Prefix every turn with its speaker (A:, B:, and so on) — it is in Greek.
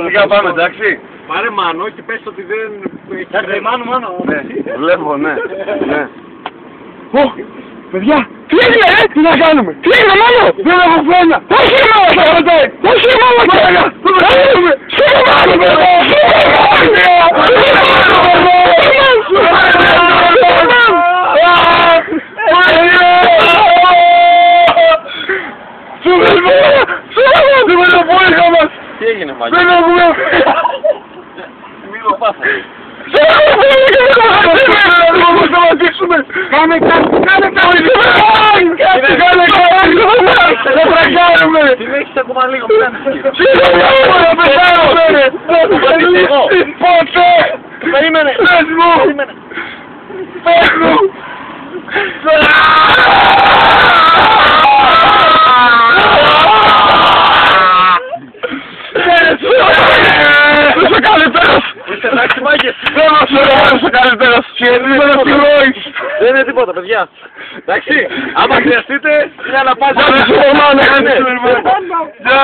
A: Σιγά πάμε, εντάξει.
B: Πάρε Μάνο και πες ότι δεν...
C: Εντάξει, Μάνο.
A: Ναι, βλέπω, ναι.
D: Παιδιά, τι έγινε ρε, τι να κάνουμε, τι έγινε Μάνο, δεν έχω χρόνια, όχι ρε Μάνο θα ρωτάει, όχι ρε Μάνο θα ρωτάει, τι να κάνουμε, σίγουρα Μάνο παιδιά,
A: Τι έγινε μάλλον.
D: δεν έχουμε,
A: Μίλω πάσα.
D: Κάνε κάτι,
A: Τι με έχεις ακόμα λίγο, πού κάνεις κύριε.
D: Πότε,
A: Περίμενε.
D: πες μου, πες μου. Είσαι καλύτερος.
A: Είστε εντάξει μάγκες.
D: Δεν μας ωραίος ο καλύτερος.
A: Δεν είναι τίποτα παιδιά. Εντάξει, άμα χρειαστείτε, για να πάτε.
D: Γεια σου, Ρωμάνε. Γεια.